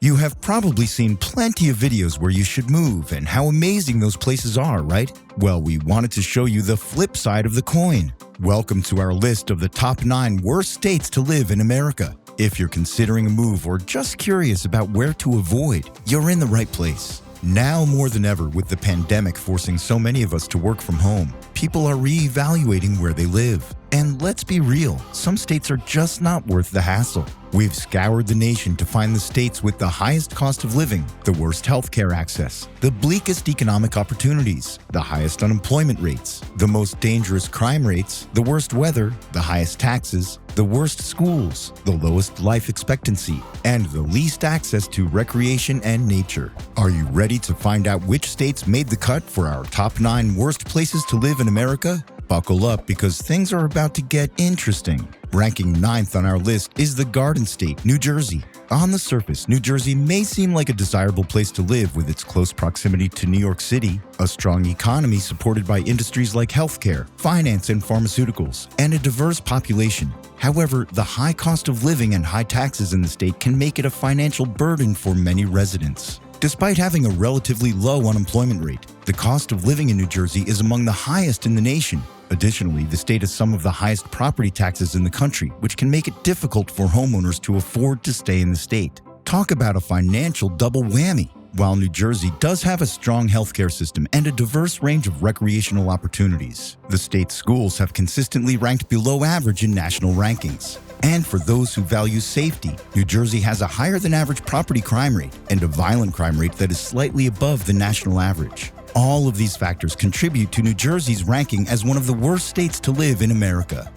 You have probably seen plenty of videos where you should move and how amazing those places are, right? Well, we wanted to show you the flip side of the coin. Welcome to our list of the top 9 worst states to live in America. If you're considering a move or just curious about where to avoid, you're in the right place. Now more than ever, with the pandemic forcing so many of us to work from home, people are reevaluating where they live. And let's be real, some states are just not worth the hassle. We've scoured the nation to find the states with the highest cost of living, the worst healthcare access, the bleakest economic opportunities, the highest unemployment rates, the most dangerous crime rates, the worst weather, the highest taxes, the worst schools, the lowest life expectancy, and the least access to recreation and nature. Are you ready to find out which states made the cut for our top 9 worst places to live in America? Buckle up because things are about to get interesting. Ranking 9th on our list is the Garden State, New Jersey. On the surface, New Jersey may seem like a desirable place to live with its close proximity to New York City, a strong economy supported by industries like healthcare, finance and pharmaceuticals, and a diverse population. However, the high cost of living and high taxes in the state can make it a financial burden for many residents. Despite having a relatively low unemployment rate, the cost of living in New Jersey is among the highest in the nation. Additionally, the state has some of the highest property taxes in the country, which can make it difficult for homeowners to afford to stay in the state. Talk about a financial double whammy. While New Jersey does have a strong healthcare system and a diverse range of recreational opportunities, the state's schools have consistently ranked below average in national rankings. And for those who value safety, New Jersey has a higher than average property crime rate and a violent crime rate that is slightly above the national average. All of these factors contribute to New Jersey's ranking as one of the worst states to live in America.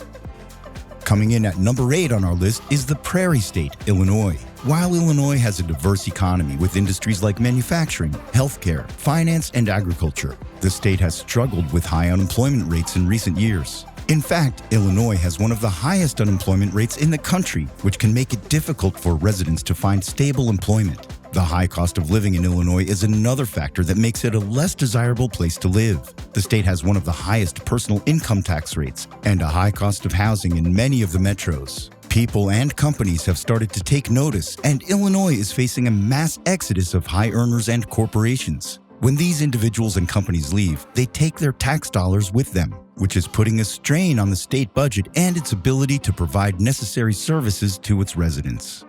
Coming in at number 8 on our list is the Prairie State, Illinois. While Illinois has a diverse economy with industries like manufacturing, healthcare, finance, and agriculture, the state has struggled with high unemployment rates in recent years. In fact, Illinois has one of the highest unemployment rates in the country, which can make it difficult for residents to find stable employment. The high cost of living in Illinois is another factor that makes it a less desirable place to live. The state has one of the highest personal income tax rates and a high cost of housing in many of the metros. People and companies have started to take notice, and Illinois is facing a mass exodus of high earners and corporations. When these individuals and companies leave, they take their tax dollars with them, which is putting a strain on the state budget and its ability to provide necessary services to its residents.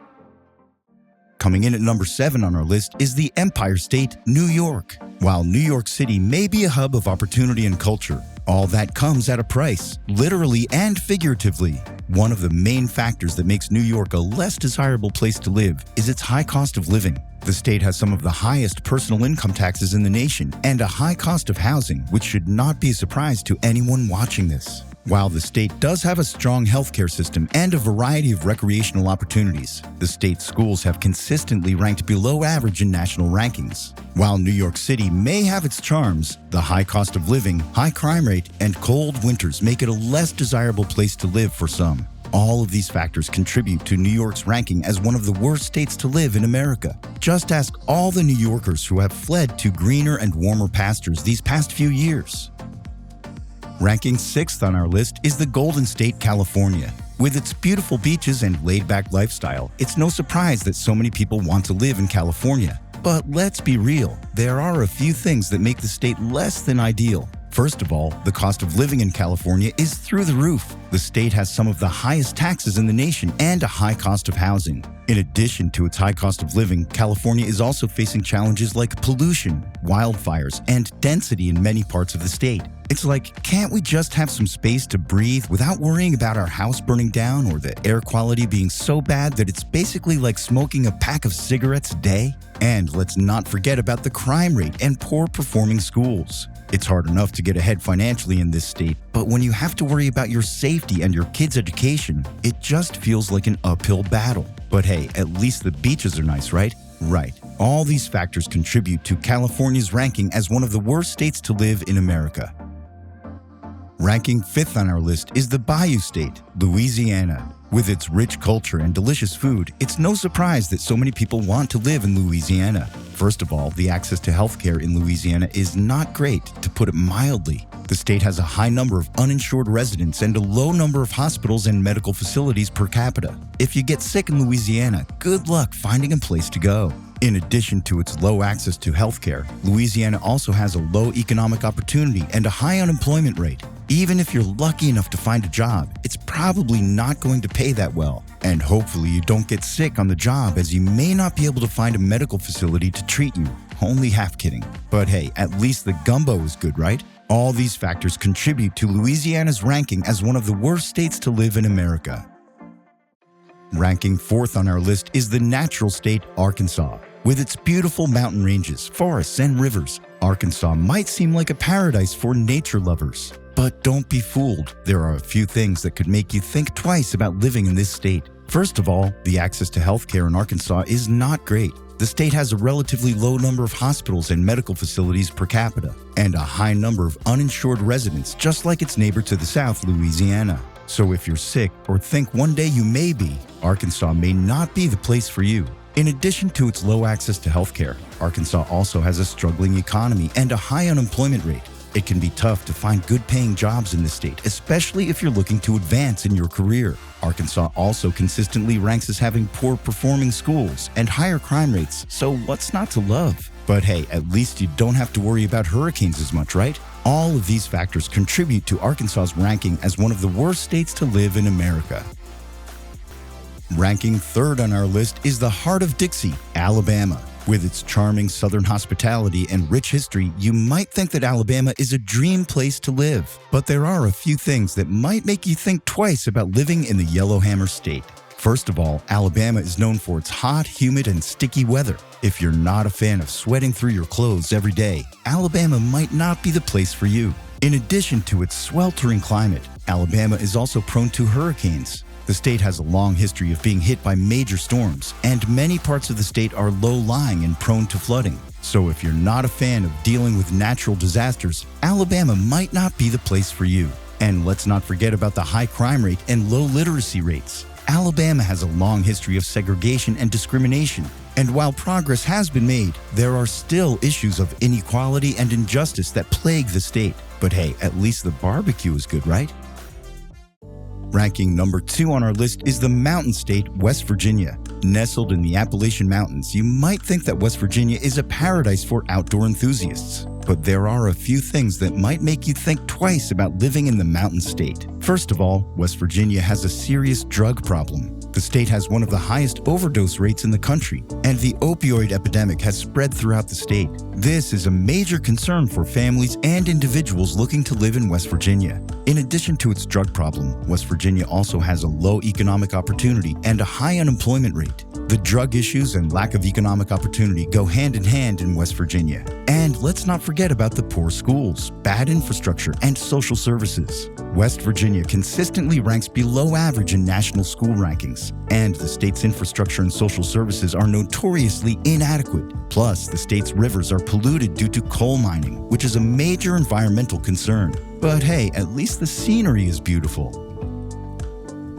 Coming in at number 7 on our list is the Empire State, New York. While New York City may be a hub of opportunity and culture, all that comes at a price, literally and figuratively. One of the main factors that makes New York a less desirable place to live is its high cost of living. The state has some of the highest personal income taxes in the nation and a high cost of housing, which should not be a surprise to anyone watching this. While the state does have a strong healthcare system and a variety of recreational opportunities, the state's schools have consistently ranked below average in national rankings. While New York City may have its charms, the high cost of living, high crime rate, and cold winters make it a less desirable place to live for some. All of these factors contribute to New York's ranking as one of the worst states to live in America. Just ask all the New Yorkers who have fled to greener and warmer pastures these past few years. Ranking 6th on our list is the Golden State, California. With its beautiful beaches and laid-back lifestyle, it's no surprise that so many people want to live in California. But let's be real, there are a few things that make the state less than ideal. First of all, the cost of living in California is through the roof. The state has some of the highest taxes in the nation and a high cost of housing. In addition to its high cost of living, California is also facing challenges like pollution, wildfires, and density in many parts of the state. It's like, can't we just have some space to breathe without worrying about our house burning down or the air quality being so bad that it's basically like smoking a pack of cigarettes a day? And let's not forget about the crime rate and poor performing schools. It's hard enough to get ahead financially in this state, but when you have to worry about your safety and your kids' education, it just feels like an uphill battle. But hey, at least the beaches are nice, right? Right. All these factors contribute to California's ranking as one of the worst states to live in America. Ranking 5th on our list is the Bayou State, Louisiana. With its rich culture and delicious food, it's no surprise that so many people want to live in Louisiana. First of all, the access to healthcare in Louisiana is not great, to put it mildly. The state has a high number of uninsured residents and a low number of hospitals and medical facilities per capita. If you get sick in Louisiana, good luck finding a place to go. In addition to its low access to healthcare, Louisiana also has a low economic opportunity and a high unemployment rate. Even if you're lucky enough to find a job, it's probably not going to pay that well. And hopefully you don't get sick on the job, as you may not be able to find a medical facility to treat you. Only half kidding. But hey, at least the gumbo is good, right? All these factors contribute to Louisiana's ranking as one of the worst states to live in America. Ranking 4th on our list is the natural state, Arkansas. With its beautiful mountain ranges, forests, and rivers, Arkansas might seem like a paradise for nature lovers. But don't be fooled. There are a few things that could make you think twice about living in this state. First of all, the access to healthcare in Arkansas is not great. The state has a relatively low number of hospitals and medical facilities per capita, and a high number of uninsured residents, just like its neighbor to the south, Louisiana. So if you're sick or think one day you may be, Arkansas may not be the place for you. In addition to its low access to healthcare, Arkansas also has a struggling economy and a high unemployment rate. It can be tough to find good-paying jobs in the state, especially if you're looking to advance in your career. Arkansas also consistently ranks as having poor-performing schools and higher crime rates, so what's not to love? But hey, at least you don't have to worry about hurricanes as much, right? All of these factors contribute to Arkansas's ranking as one of the worst states to live in America. Ranking 3rd on our list is the heart of Dixie, Alabama. With its charming southern hospitality and rich history, you might think that Alabama is a dream place to live. But there are a few things that might make you think twice about living in the Yellowhammer State. First of all, Alabama is known for its hot, humid, and sticky weather. If you're not a fan of sweating through your clothes every day, Alabama might not be the place for you. In addition to its sweltering climate, Alabama is also prone to hurricanes. The state has a long history of being hit by major storms, and many parts of the state are low-lying and prone to flooding. So if you're not a fan of dealing with natural disasters, Alabama might not be the place for you. And let's not forget about the high crime rate and low literacy rates. Alabama has a long history of segregation and discrimination. And while progress has been made, there are still issues of inequality and injustice that plague the state. But hey, at least the barbecue is good, right? Ranking number 2 on our list is the mountain state, West Virginia. Nestled in the Appalachian Mountains, you might think that West Virginia is a paradise for outdoor enthusiasts. But there are a few things that might make you think twice about living in the mountain state. First of all, West Virginia has a serious drug problem. The state has one of the highest overdose rates in the country, and the opioid epidemic has spread throughout the state. This is a major concern for families and individuals looking to live in West Virginia. In addition to its drug problem, West Virginia also has a low economic opportunity and a high unemployment rate. The drug issues and lack of economic opportunity go hand in hand in West Virginia. And let's not forget about the poor schools, bad infrastructure, and social services. West Virginia consistently ranks below average in national school rankings, and the state's infrastructure and social services are notoriously inadequate. Plus, the state's rivers are polluted due to coal mining, which is a major environmental concern. But hey, at least the scenery is beautiful.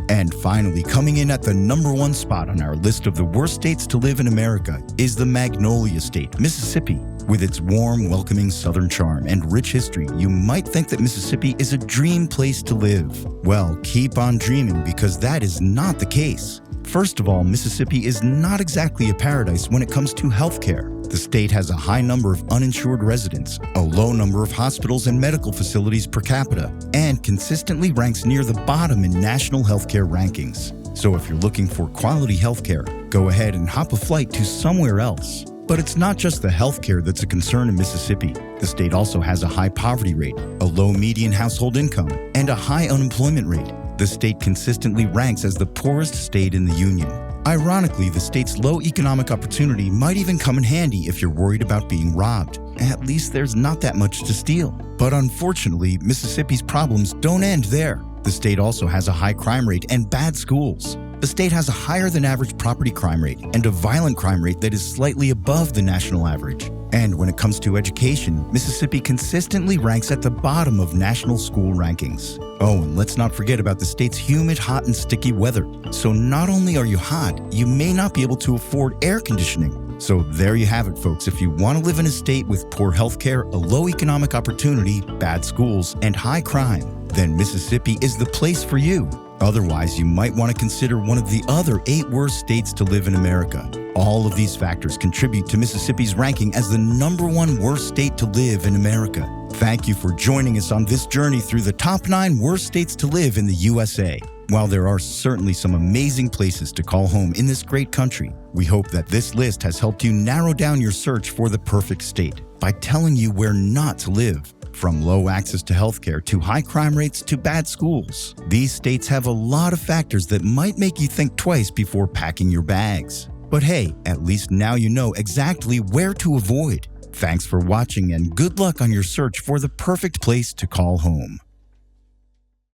And finally, coming in at the number 1 spot on our list of the worst states to live in America is the Magnolia State, Mississippi. With its warm, welcoming southern charm and rich history, you might think that Mississippi is a dream place to live. Well, keep on dreaming, because that is not the case. First of all, Mississippi is not exactly a paradise when it comes to healthcare. The state has a high number of uninsured residents, a low number of hospitals and medical facilities per capita, and consistently ranks near the bottom in national healthcare rankings. So if you're looking for quality healthcare, go ahead and hop a flight to somewhere else. But it's not just the healthcare that's a concern in Mississippi. The state also has a high poverty rate, a low median household income, and a high unemployment rate. The state consistently ranks as the poorest state in the union. Ironically, the state's low economic opportunity might even come in handy if you're worried about being robbed. At least there's not that much to steal. But unfortunately, Mississippi's problems don't end there. The state also has a high crime rate and bad schools. The state has a higher than average property crime rate and a violent crime rate that is slightly above the national average. And when it comes to education, Mississippi consistently ranks at the bottom of national school rankings. Oh, and let's not forget about the state's humid, hot, and sticky weather. So not only are you hot, you may not be able to afford air conditioning. So there you have it, folks. If you want to live in a state with poor healthcare, a low economic opportunity, bad schools, and high crime, then Mississippi is the place for you. Otherwise, you might want to consider one of the other 8 worst states to live in America. All of these factors contribute to Mississippi's ranking as the #1 worst state to live in America. Thank you for joining us on this journey through the top 9 worst states to live in the USA. While there are certainly some amazing places to call home in this great country, we hope that this list has helped you narrow down your search for the perfect state by telling you where not to live. From low access to healthcare to high crime rates to bad schools, these states have a lot of factors that might make you think twice before packing your bags. But hey, at least now you know exactly where to avoid. Thanks for watching and good luck on your search for the perfect place to call home.